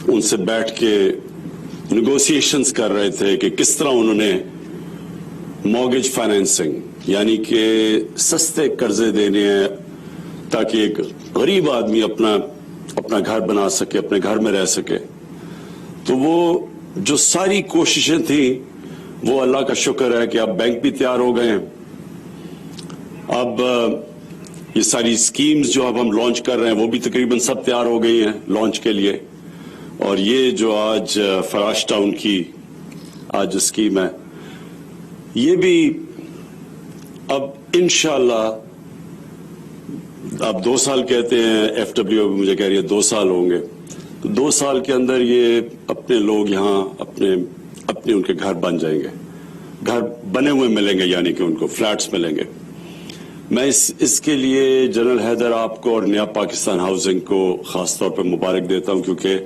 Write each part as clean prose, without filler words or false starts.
उनसे बैठ के नेगोशिएशंस कर रहे थे कि किस तरह उन्होंने मॉर्गेज फाइनेंसिंग यानी कि सस्ते कर्जे देने हैं ताकि एक गरीब आदमी अपना घर बना सके, अपने घर में रह सके। तो वो जो सारी कोशिशें थी वो अल्लाह का शुक्र है कि अब बैंक भी तैयार हो गए हैं। अब ये सारी स्कीम्स जो अब हम लॉन्च कर रहे हैं वो भी तकरीबन सब तैयार हो गई हैं लॉन्च के लिए। और ये जो आज फराश टाउन की आज जो स्कीम है ये भी अब इंशाल्लाह, आप 2 साल कहते हैं, एफडब्ल्यू मुझे कह रही है 2 साल होंगे, तो 2 साल के अंदर ये अपने लोग यहाँ अपने उनके घर बन जाएंगे, घर बने हुए मिलेंगे, यानी कि उनको फ्लैट्स मिलेंगे। मैं इसके लिए जनरल हैदर आपको और नया पाकिस्तान हाउसिंग को खास तौर पर मुबारक देता हूं, क्योंकि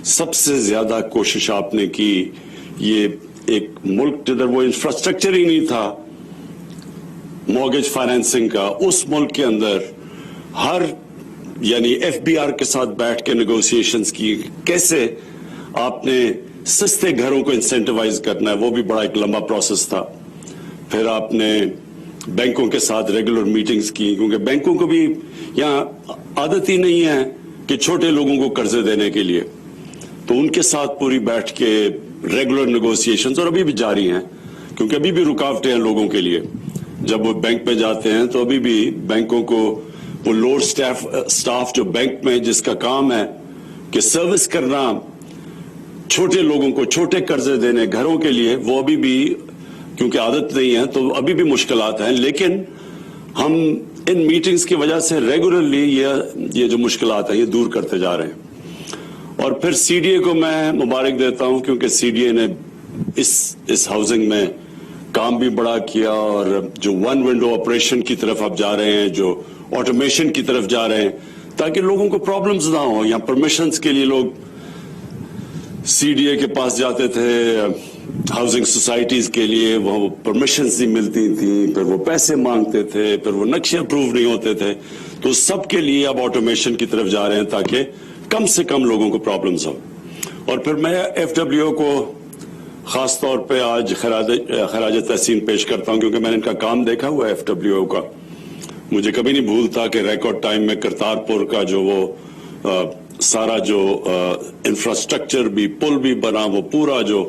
सबसे ज्यादा कोशिश आपने की। ये एक मुल्क जिधर वो इंफ्रास्ट्रक्चर ही नहीं था मॉर्गेज फाइनेंसिंग का, उस मुल्क के अंदर हर यानी एफबीआर के साथ बैठ के नेगोशिएशंस की, कैसे आपने सस्ते घरों को इंसेंटिवाइज करना है, वो भी बड़ा एक लंबा प्रोसेस था। फिर आपने बैंकों के साथ रेगुलर मीटिंग्स की, क्योंकि बैंकों को भी यहाँ आदत ही नहीं है कि छोटे लोगों को कर्जे देने के लिए, तो उनके साथ पूरी बैठ के रेगुलर नेगोशिएशंस, और अभी भी जारी हैं, क्योंकि अभी भी रुकावटें हैं लोगों के लिए। जब वो बैंक में जाते हैं तो अभी भी बैंकों को वो लोअर स्टाफ जो बैंक में जिसका काम है कि सर्विस करना छोटे लोगों को, छोटे कर्जे देने घरों के लिए, वो अभी भी क्योंकि आदत नहीं है तो अभी भी मुश्किलात हैं। लेकिन हम इन मीटिंग्स की वजह से रेगुलरली ये जो मुश्किलात हैं ये दूर करते जा रहे हैं। और फिर सीडीए को मैं मुबारक देता हूं, क्योंकि सीडीए ने इस हाउसिंग में काम भी बड़ा किया, और जो वन विंडो ऑपरेशन की तरफ अब जा रहे हैं, जो ऑटोमेशन की तरफ जा रहे हैं, ताकि लोगों को प्रॉब्लम्स ना हो। या परमिशंस के लिए लोग सीडीए के पास जाते थे, हाउसिंग सोसाइटीज के लिए, वो परमिशंस नहीं मिलती थी, फिर वो पैसे मांगते थे, फिर वो नक्शे अप्रूव नहीं होते थे। तो सबके लिए अब ऑटोमेशन की तरफ जा रहे हैं ताकि कम से कम लोगों को प्रॉब्लम्स हो। और फिर मैं एफडब्ल्यू को खास तौर पे आज खराज तहसीन पेश करता हूं, क्योंकि मैंने इनका काम देखा हुआ है एफडब्ल्यू का। मुझे कभी नहीं भूलता कि रिकॉर्ड टाइम में करतारपुर का जो वो सारा जो इंफ्रास्ट्रक्चर भी, पुल भी बना, वो पूरा जो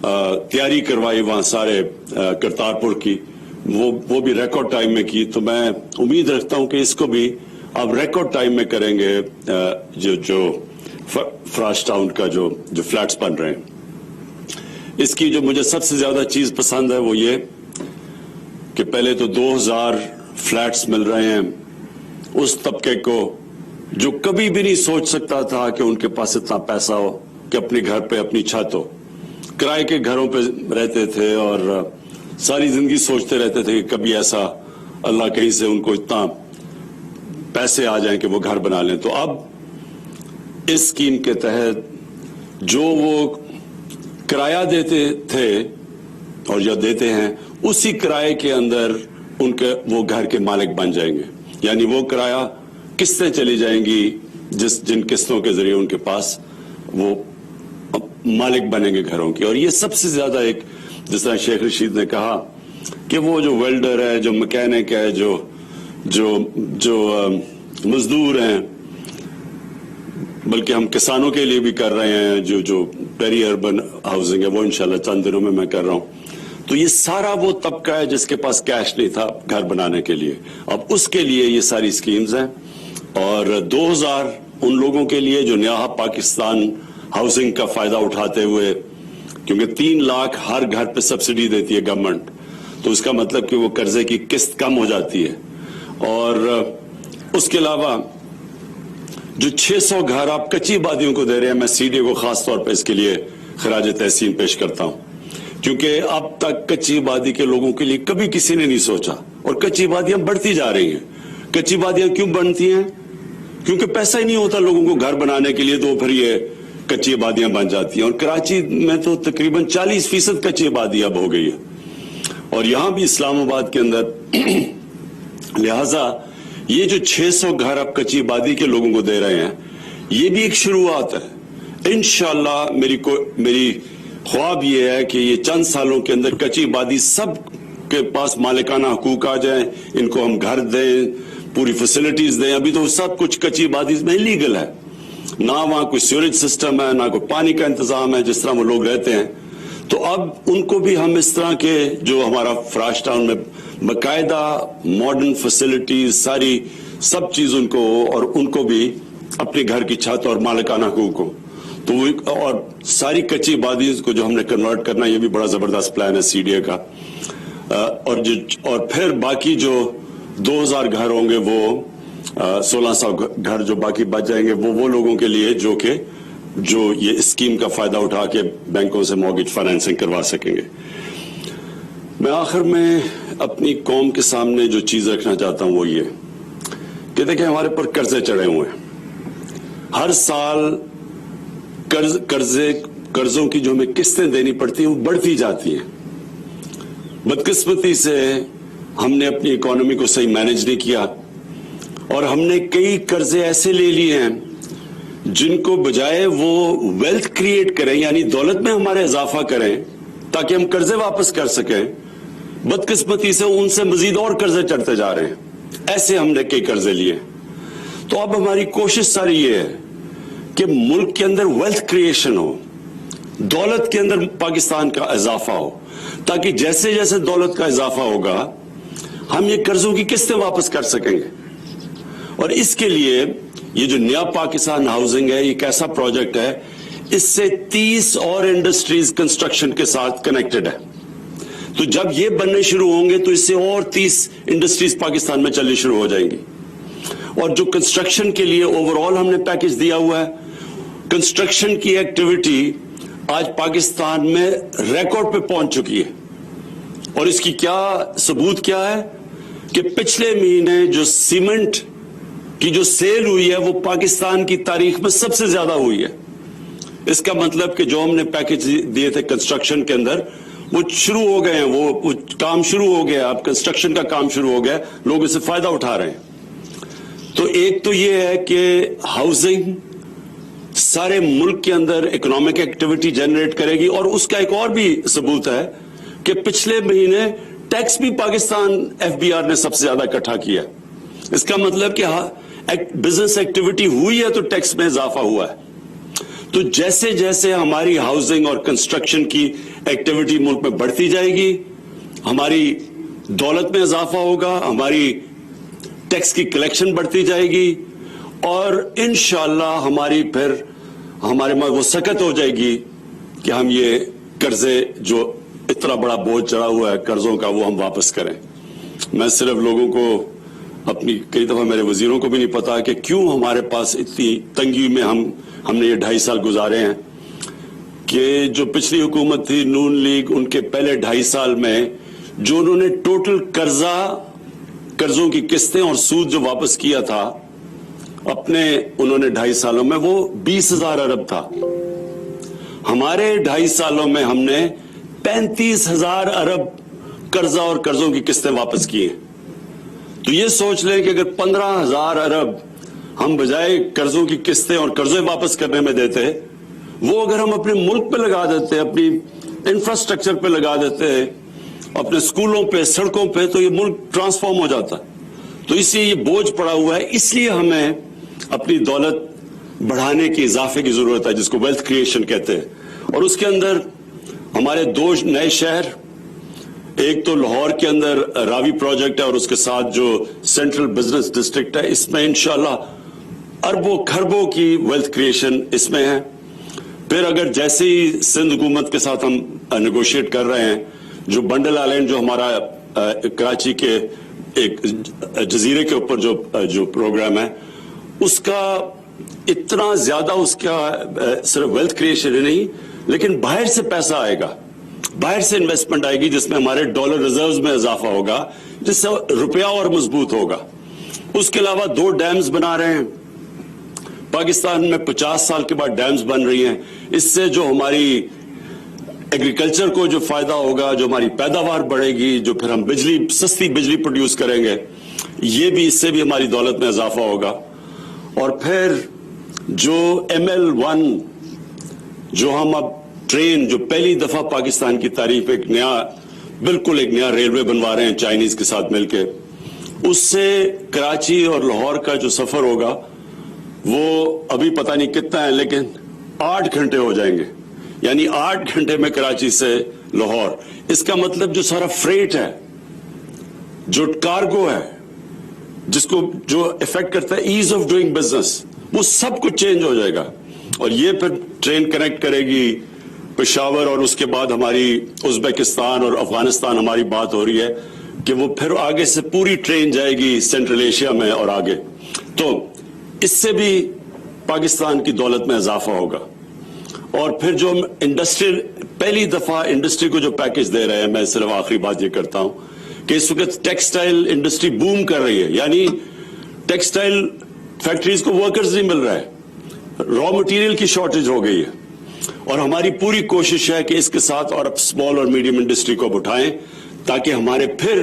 तैयारी करवाई वहां सारे करतारपुर की, वो भी रिकॉर्ड टाइम में की। तो मैं उम्मीद रखता हूं कि इसको भी अब रिकॉर्ड टाइम में करेंगे। जो फराश टाउन का जो फ्लैट्स बन रहे हैं, इसकी जो मुझे सबसे ज्यादा चीज पसंद है वो ये कि पहले तो 2000 फ्लैट्स मिल रहे हैं उस तबके को जो कभी भी नहीं सोच सकता था कि उनके पास इतना पैसा हो कि अपने घर पे अपनी छत हो। किराए के घरों पे रहते थे और सारी जिंदगी सोचते रहते थे कि कभी ऐसा अल्लाह कहीं से उनको इतना पैसे आ जाएं कि वो घर बना लें। तो अब इस स्कीम के तहत जो वो किराया देते थे और या देते हैं, उसी किराए के अंदर उनके वो घर के मालिक बन जाएंगे। यानी वो किराया किस्तें चली जाएंगी, जिन किस्तों के जरिए उनके पास वो मालिक बनेंगे घरों की। और ये सबसे ज्यादा एक, जिस तरह शेख रशीद ने कहा कि वो जो वेल्डर है, जो मैकेनिक है, जो मजदूर हैं, बल्कि हम किसानों के लिए भी कर रहे हैं, जो पेरी अर्बन हाउसिंग है वो इंशाल्लाह चंद दिनों में मैं कर रहा हूं। तो ये सारा वो तबका है जिसके पास कैश नहीं था घर बनाने के लिए, अब उसके लिए ये सारी स्कीम्स हैं। और 2000 उन लोगों के लिए जो नया पाकिस्तान हाउसिंग का फायदा उठाते हुए, क्योंकि 3 लाख हर घर पे सब्सिडी देती है गवर्नमेंट, तो उसका मतलब कि वो कर्जे की किस्त कम हो जाती है। और उसके अलावा जो 600 घर आप कच्ची आबादियों को दे रहे हैं, मैं सीडीए को खास तौर पर इसके लिए खराज तहसीन पेश करता हूं, क्योंकि अब तक कच्ची आबादी के लोगों के लिए कभी किसी ने नहीं सोचा, और कच्ची आबादियां बढ़ती जा रही हैं। कच्ची आबादियां क्यों बढ़ती हैं? क्योंकि पैसा ही नहीं होता लोगों को घर बनाने के लिए, तो फिर ये कच्ची आबादियां बन जाती हैं। और कराची में तो तकरीबन 40% कच्ची आबादी अब हो गई है, और यहां भी इस्लामाबाद के अंदर। लिहाजा ये जो 600 घर अब कच्ची आबादी के लोगों को दे रहे हैं, ये भी एक शुरुआत है। انشاءاللہ میری خواب یہ ہے کہ یہ چند سالوں کے اندر کچی آبادی سب کے پاس مالکانہ حقوق آ جائیں, ان کو ہم گھر دیں, پوری فیسلٹیز دیں. ابھی تو سب کچھ کچی آبادی میں لیگل ہے, نہ وہاں کوئی سیوریج سسٹم ہے, نہ کوئی پانی کا انتظام ہے جس طرح وہ لوگ رہتے ہیں. تو اب ان کو بھی ہم اس طرح کے جو ہمارا فراش ٹاؤن میں باقاعدہ ماڈرن فیسلٹیز سب چیز ان کو, اور ان کو بھی اپنے گھر کی چھت اور مالکانہ حقوق ہو. تو وہ اور ساری کچی آبادی کو جو ہم نے کنورٹ کرنا, یہ بھی بڑا زبردست پلان ہے سی ڈی اے کا. اور پھر باقی جو 2000 گھر ہوں گے, وہ 1600 گھر جو باقی بچ جائیں گے, وہ لوگوں کے لیے جو یہ اسکیم کا فائدہ اٹھا کے بینکوں سے مارگیج فائنینسنگ کروا سکیں گے. میں آخر میں اپنی قوم کے سامنے جو چیز رکھنا چاہتا ہوں وہ یہ کہ دیکھیں, ہمارے پر قرضے چڑھے ہوئے ہیں. ہر سال قرضوں کی جو ہمیں قسطیں دینی پڑتی ہیں وہ بڑھتی جاتی ہیں. بدقسمتی سے ہم نے اپنی اکانومی کو صحیح مینج نہیں کیا, اور ہم نے کئی قرضے ایسے لے لیے ہیں جن کو بجائے وہ ویلتھ کریٹ کریں, یعنی دولت میں ہمارے اضافہ کریں تاکہ ہم قرضے واپس کر سکیں, بدقسمتی سے ان سے مزید اور قرضے چڑھتے جا رہے ہیں. ایسے ہم نے کئی قرضے لیے. تو اب ہماری کوشش ساری یہ ہے کہ ملک کے اندر ویلتھ کریشن ہو, دولت کے اندر پاکستان کا اضافہ ہو, تاکہ جیسے جیسے دولت کا اضافہ ہوگا ہم یہ قرضوں کی قسطیں واپس کر سکیں گے. اور اس کے لیے یہ جو نیا پاکستان ہاؤسنگ ہے, یہ ایک ایسا پروجیکٹ ہے, اس سے 30 اور انڈسٹریز کنسٹرکشن کے ساتھ کنیکٹڈ ہے. تو جب یہ بننے شروع ہوں گے تو اس سے اور 30 انڈسٹریز پاکستان میں چلنی شروع ہو جائیں گی. اور جو کنسٹرکشن کے لیے اوور آل ہم نے پیکج دیا ہوا ہے, کنسٹرکشن کی ایکٹیویٹی آج پاکستان میں ریکارڈ پہ پہنچ چکی ہے. اور اس کی کیا ثبوت کیا ہے کہ پچھلے مہینے جو سیمنٹ کی جو سیل ہوئی ہے وہ پاکستان کی تاریخ میں سب سے زیادہ ہوئی ہے. اس کا مطلب کہ جو ہم نے پیکج دیے تھے کنسٹرکشن کے اندر وہ شروع ہو گئے ہیں, وہ کام شروع ہو گیا, اب کنسٹرکشن کا کام شروع ہو گیا, لوگ اس سے فائدہ اٹھا رہے ہیں. تو ایک تو یہ ہے کہ ہاؤسنگ سارے ملک کے اندر اکنامک ایکٹیویٹی جنریٹ کرے گی. اور اس کا ایک اور بھی ثبوت ہے کہ پچھلے مہینے ٹیکس بھی پاکستان ایف بی آر نے سب سے زیادہ اکٹھا کیا. اس کا مطلب کہ بزنس ایکٹیویٹی ہوئی ہے تو ٹیکس میں اضافہ ہوا ہے. تو جیسے جیسے ہماری ہاؤسنگ اور کنسٹرکشن کی ایکٹیویٹی ملک میں بڑھتی جائے گی, ہماری دولت میں اضافہ ہوگا, ہماری ٹیکس کی کلیکشن بڑھتی جائے گی, اور انشاءاللہ ہمارے وہ سکت ہو جائے گی کہ ہم یہ قرضے جو اتنا بڑا بوجھ چڑھا ہوا ہے قرضوں کا وہ ہم واپس کریں. میں صرف لوگوں کو اپنی کئی دفعہ میرے وزیروں کو بھی نہیں پتا کہ کیوں ہمارے پاس اتنی تنگی میں ہم نے یہ 2.5 سال گزارے ہیں, کہ جو پچھلی حکومت تھی نون لیگ, ان کے پہلے 2.5 سال میں جو انہوں نے ٹوٹل قرضوں کی قسطیں اور سود جو واپس کیا تھا انہوں نے 2.5 سالوں میں وہ 20,000 ارب تھا. ہمارے 2.5 سالوں میں ہم نے 35,000 ارب قرضہ اور قرضوں کی قسطیں واپس کی ہیں. تو یہ سوچ لیں کہ اگر 15,000 ارب ہم بجائے قرضوں کی قسطیں اور قرضے واپس کرنے میں دیتے, وہ اگر ہم اپنے ملک پہ لگا دیتے, اپنی انفراسٹرکچر پہ لگا دیتے, اپنے سکولوں پہ, سڑکوں پہ, تو یہ ملک ٹرانسفارم ہو جاتا. تو اس لیے یہ بوجھ پڑا ہوا ہے, اس لیے ہمیں اپنی دولت بڑھانے کی اضافے کی ضرورت ہے, جس کو ویلتھ کریشن کہتے ہیں. اور اس کے اندر ہمارے 2 نئے شہر, ایک تو لاہور کے اندر راوی پروجیکٹ ہے, اور اس کے ساتھ جو سینٹرل بزنس ڈسٹرکٹ ہے, اس میں انشاءاللہ اربوں کھربوں کی ویلتھ کریشن اس میں ہے. پھر اگر جیسے ہی سندھ حکومت کے ساتھ ہم نیگوشیٹ کر رہے ہیں, جو بنڈل آئلینڈ جو ہمارا کراچی کے ایک جزیرے کے اوپر جو پروگرام ہے, اس کا اتنا زیادہ اس کا صرف ویلتھ کریشن ہی نہیں, لیکن باہر سے پیسہ آئے گا, باہر سے انویسٹمنٹ آئے گی, جس میں ہمارے ڈالر ریزروز میں اضافہ ہوگا, جس سے روپیہ اور مضبوط ہوگا. اس کے علاوہ 2 ڈیمز بنا رہے ہیں پاکستان میں, 50 سال کے بعد ڈیمز بن رہی ہیں. اس سے جو ہماری ایگریکلچر کو جو فائدہ ہوگا, جو ہماری پیداوار بڑھے گی, جو پھر ہم سستی بجلی پروڈیوس کریں گے, یہ بھی اس سے بھی ہماری دولت میں اضافہ ہوگا. اور پھر جو ML1 जो हम अब ट्रेन, जो पहली दफा पाकिस्तान की तारीफ बिल्कुल एक नया रेलवे बनवा रहे हैं चाइनीज के साथ मिलके, उससे कराची और लाहौर का जो सफर होगा वो अभी पता नहीं कितना है, लेकिन 8 घंटे हो जाएंगे, यानी 8 घंटे में कराची से लाहौर। इसका मतलब जो सारा फ्रेट है, जो कार्गो है, जिसको जो इफेक्ट करता है ईज ऑफ डूइंग बिजनेस, वो सब कुछ चेंज हो जाएगा। और ये फिर ट्रेन कनेक्ट करेगी पेशावर, और उसके बाद हमारी उज्बेकिस्तान और अफगानिस्तान हमारी बात हो रही है कि वो फिर आगे से पूरी ट्रेन जाएगी सेंट्रल एशिया में और आगे। तो इससे भी पाकिस्तान की दौलत में इजाफा होगा। और फिर जो इंडस्ट्रियल, पहली दफा इंडस्ट्री को जो पैकेज दे रहे हैं, मैं सिर्फ आखिरी बात ये करता हूं कि इस वक्त टेक्सटाइल इंडस्ट्री बूम कर रही है, यानी टेक्सटाइल फैक्ट्रीज को वर्कर्स नहीं मिल रहा है, रॉ मटेरियल की शॉर्टेज हो गई है। और हमारी पूरी कोशिश है कि इसके साथ और स्मॉल और मीडियम इंडस्ट्री को उठाएं ताकि हमारे फिर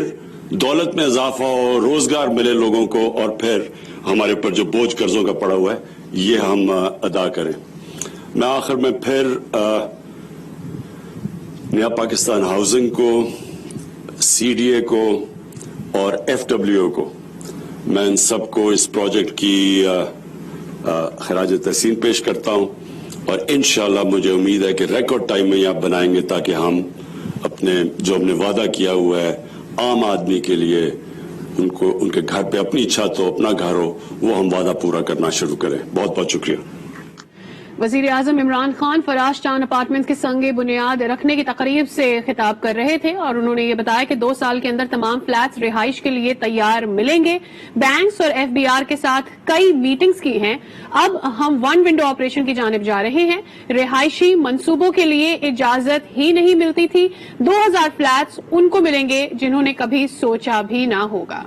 दौलत में इजाफा हो, रोजगार मिले लोगों को, और फिर हमारे ऊपर जो बोझ कर्जों का पड़ा हुआ है ये हम अदा करें। मैं आखिर में फिर नया पाकिस्तान हाउसिंग को, CDA को और FWO को, मैं इन सबको इस प्रोजेक्ट की खराज तहसीन पेश करता हूं, और इंशाअल्लाह मुझे उम्मीद है कि रिकॉर्ड टाइम में ये आप बनाएंगे ताकि हम अपने जो हमने वादा किया हुआ है आम आदमी के लिए, उनको उनके घर पे अपनी छत हो, अपना घर हो, वो हम वादा पूरा करना शुरू करें। बहुत बहुत शुक्रिया। वजीर आजम इमरान खान फराश टाउन अपार्टमेंट्स की संगे बुनियाद रखने की तकरीब से खिताब कर रहे थे, और उन्होंने ये बताया कि 2 साल के अंदर तमाम फ्लैट्स रिहाइश के लिए तैयार मिलेंगे। बैंक्स और FBR के साथ कई मीटिंग्स की हैं। अब हम 1 विंडो ऑपरेशन की जानिब जा रहे हैं। रिहायशी मंसूबों के लिए इजाजत ही नहीं मिलती थी। 2000 फ्लैट्स उनको मिलेंगे जिन्होंने कभी सोचा भी ना होगा।